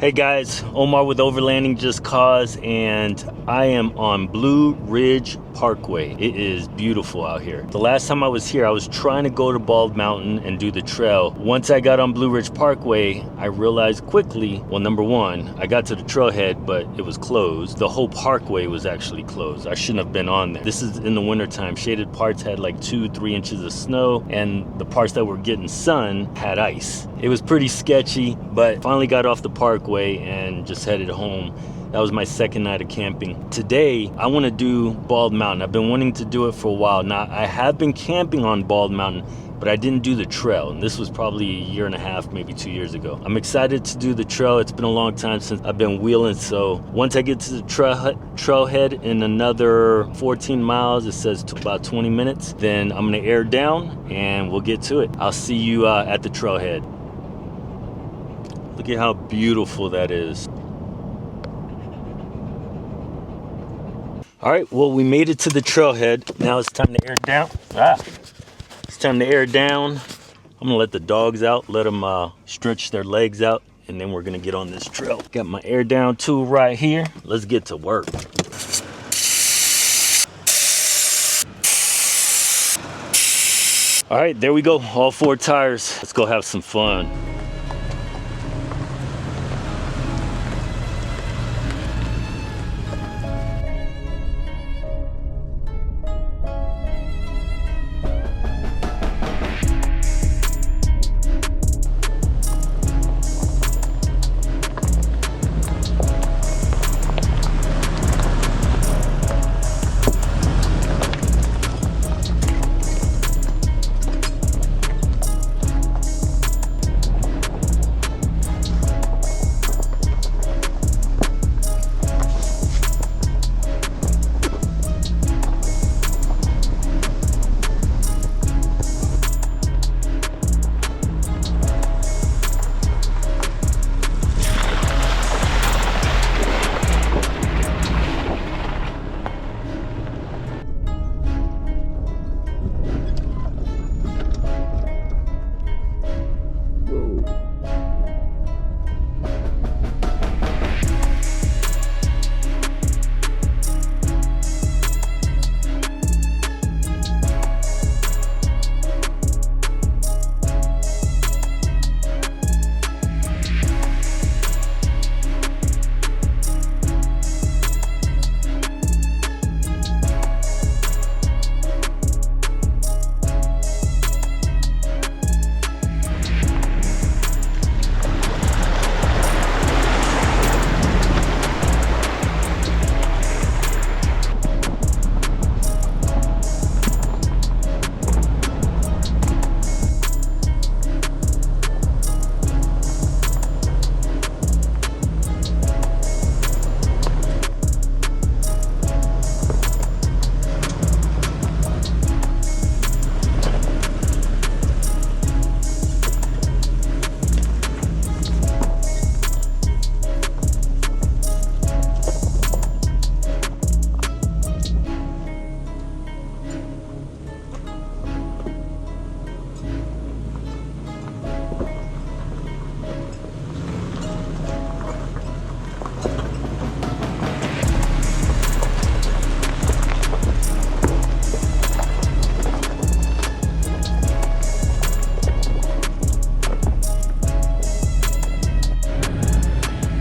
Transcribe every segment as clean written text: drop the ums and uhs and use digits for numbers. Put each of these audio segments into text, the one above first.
Hey guys, Omar with Overlanding Just Cause, and I am on Blue Ridge Parkway. It is beautiful out here. The last time I was here, I was trying to go to Bald Mountain and do the trail. Once I got on Blue Ridge Parkway, I realized quickly, well, number one, I got to the trailhead, but it was closed. The whole parkway was actually closed. I shouldn't have been on there. This is in the wintertime. Shaded parts had like 2-3 inches of snow, and the parts that were getting sun had ice. It was pretty sketchy, but finally got off the parkway and just headed home. That was my second night of camping. Today, I want to do Bald Mountain. I've been wanting to do it for a while. Now, I have been camping on Bald Mountain, but I didn't do the trail, and this was probably a year and a half, maybe 2 years ago. I'm excited to do the trail. It's been a long time since I've been wheeling, so once I get to the trailhead in another 14 miles, it says about 20 minutes, then I'm gonna air down and we'll get to it. I'll see you at the trailhead. Look at how beautiful that is. All right, well, we made it to the trailhead. Now it's time to air down. It's time to air down. I'm gonna let the dogs out, let them stretch their legs out, and then we're gonna get on this trail. Got my air down tool right here. Let's get to work. All right, there we go, all 4 tires. Let's go have some fun.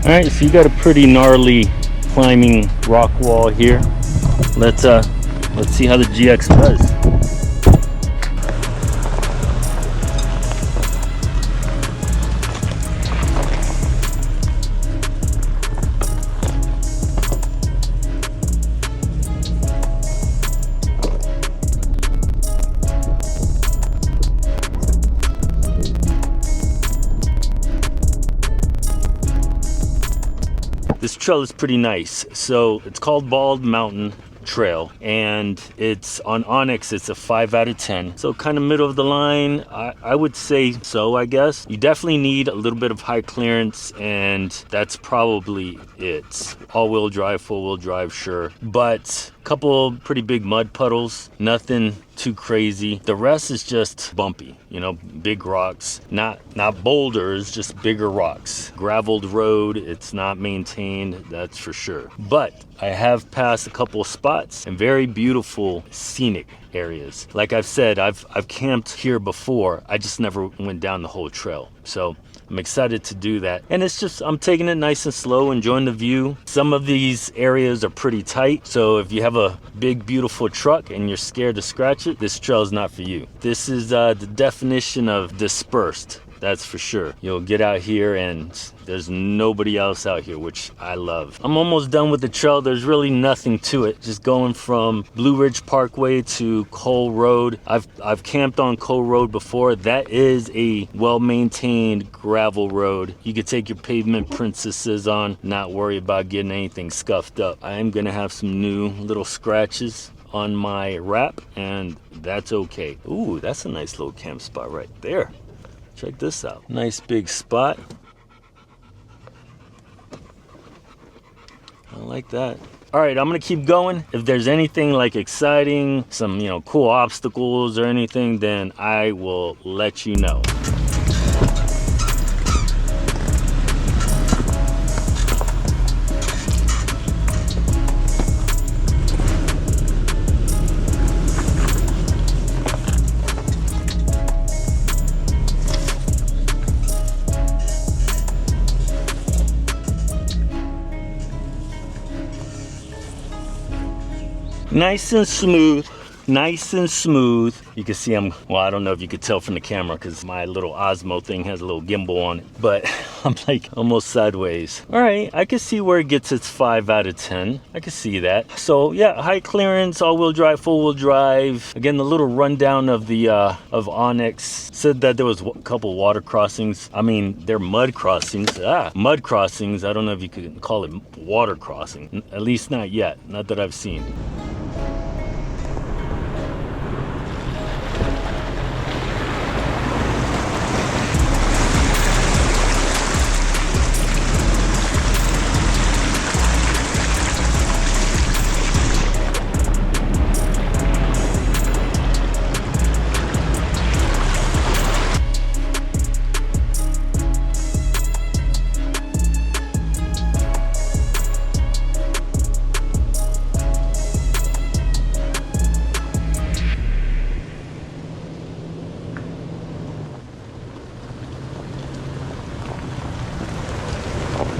All right, so you got a pretty gnarly climbing rock wall here. Let's see how the GX does. This trail is pretty nice. So it's called Bald Mountain Trail, and it's on Onyx. It's a 5 out of 10, so kind of middle of the line. I would say so. I guess you definitely need a little bit of high clearance, and that's probably it. All-wheel drive, full-wheel drive, sure, but Couple pretty big mud puddles, nothing too crazy. The rest is just bumpy, you know, big rocks, not boulders, just bigger rocks. Graveled road, it's not maintained, that's for sure. But I have passed a couple of spots and very beautiful scenic areas. Like I've said, I've camped here before. I just never went down the whole trail. So I'm excited to do that. And it's just, I'm taking it nice and slow, enjoying the view. Some of these areas are pretty tight. So if you have a big, beautiful truck and you're scared to scratch it, this trail is not for you. This is the definition of dispersed. That's for sure. You'll get out here and there's nobody else out here, which I love. I'm almost done with the trail. There's really nothing to it. Just going from Blue Ridge Parkway to Cole Road. I've camped on Cole Road before. That is a well-maintained gravel road. You could take your pavement princesses on, not worry about getting anything scuffed up. I am gonna have some new little scratches on my wrap, and that's okay. Ooh, that's a nice little camp spot right there. Check this out. Nice big spot. I like that. All right, I'm gonna keep going. If there's anything like exciting, some, you know, cool obstacles or anything, then I will let you know. Nice and smooth, nice and smooth. You can see well, I don't know if you could tell from the camera because my little Osmo thing has a little gimbal on it, but I'm like almost sideways. All right, I can see where it gets its 5 out of 10. I can see that. So yeah, high clearance, all-wheel drive, full-wheel drive. Again, the little rundown of the of Onyx said that there was a couple water crossings. I mean, they're mud crossings. Mud crossings. I don't know if you could call it water crossing. At least not yet, not that I've seen.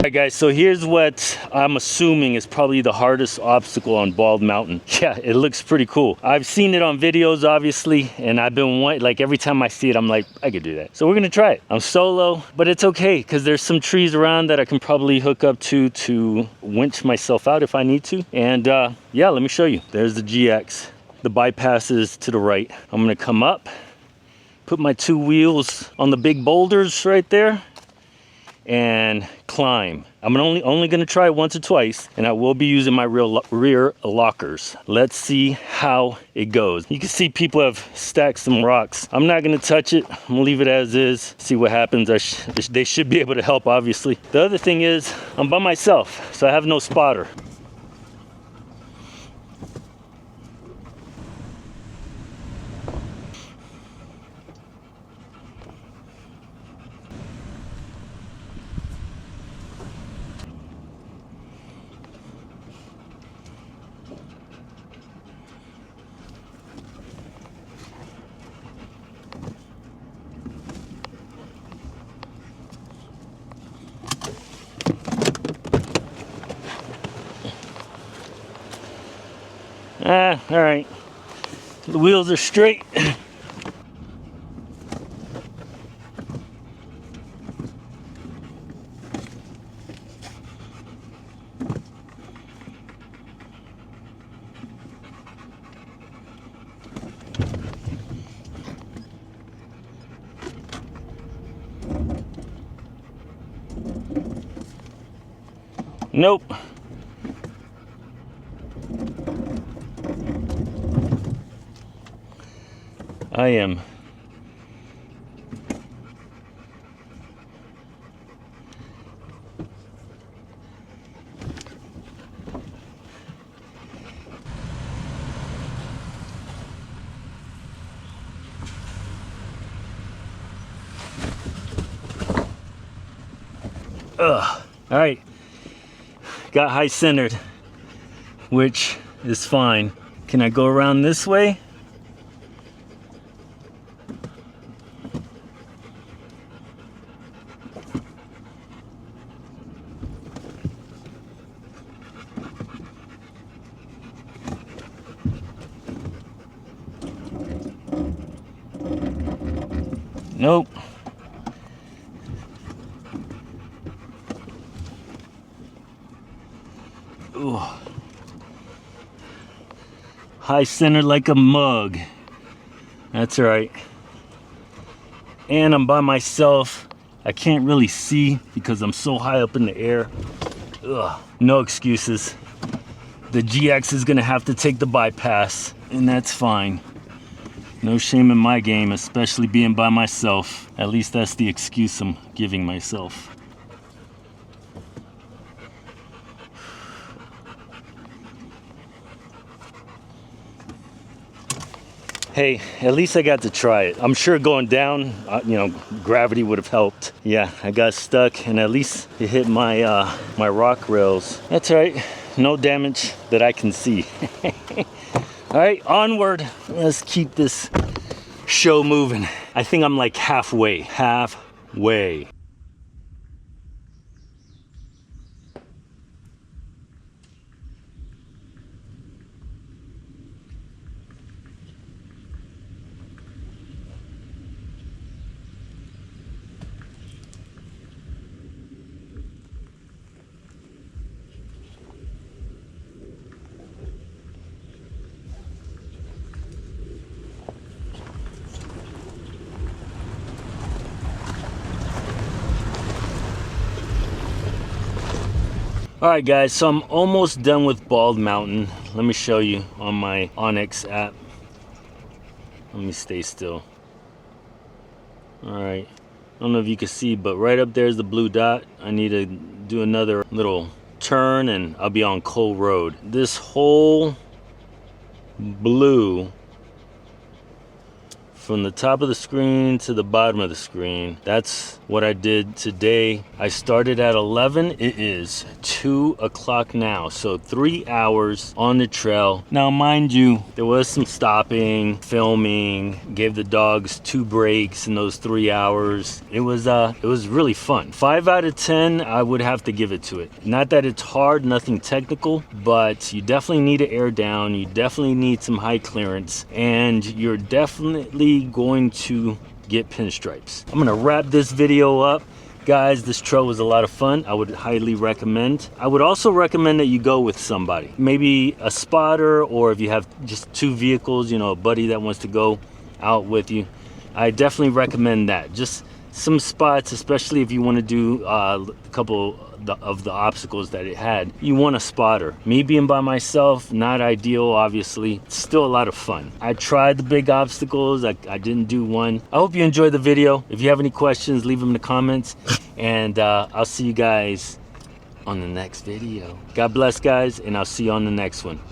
Alright guys, so here's what I'm assuming is probably the hardest obstacle on Bald Mountain. Yeah, it looks pretty cool. I've seen it on videos obviously, and I've been like every time I see it I'm like, I could do that. So we're gonna try it. I'm solo, but it's okay because there's some trees around that I can probably hook up to winch myself out if I need to. And yeah, let me show you. There's the GX. The bypass is to the right. I'm gonna come up, put my 2 wheels on the big boulders right there, and climb. I'm only gonna try it once or twice, and I will be using my rear lockers. Let's see how it goes. You can see people have stacked some rocks. I'm not gonna touch it. I'm gonna leave it as is, see what happens. They should be able to help, obviously. The other thing is, I'm by myself, so I have no spotter. All right. The wheels are straight. Nope. I am Ugh. All right, got high centered, which is fine. Can I go around this way? Nope. Ooh. High center like a mug. That's right. And I'm by myself. I can't really see because I'm so high up in the air. Ugh. No excuses. The GX is gonna have to take the bypass, and that's fine. No shame in my game, especially being by myself. At least that's the excuse I'm giving myself. Hey, at least I got to try it. I'm sure going down, gravity would have helped. Yeah, I got stuck, and at least it hit my my rock rails. That's right, no damage that I can see. All right, onward. Let's keep this show moving. I think I'm like halfway. All right, guys, so I'm almost done with Bald Mountain. Let me show you on my onX app. Let me stay still. All right, I don't know if you can see, but right up there is the blue dot. I need to do another little turn and I'll be on Cole Road. This whole blue from the top of the screen to the bottom of the screen, that's what I did today. I started at 11. It is 2 o'clock now, so 3 hours on the trail. Now, mind you, there was some stopping, filming, gave the dogs 2 breaks in those 3 hours. It was really fun. 5 out of 10, I would have to give it to it. Not that it's hard, nothing technical, but you definitely need to air down. You definitely need some high clearance, and you're definitely going to get pinstripes. I'm gonna wrap this video up. Guys, this trail was a lot of fun. I would highly recommend. I would also recommend that you go with somebody. Maybe a spotter, or if you have just 2 vehicles, a buddy that wants to go out with you. I definitely recommend that. Just some spots, especially if you want to do a couple of the obstacles that it had. You want a spotter. Me being by myself, not ideal, obviously. It's still a lot of fun. I tried the big obstacles. I didn't do one. I hope you enjoyed the video. If you have any questions, leave them in the comments. And I'll see you guys on the next video. God bless, guys, and I'll see you on the next one.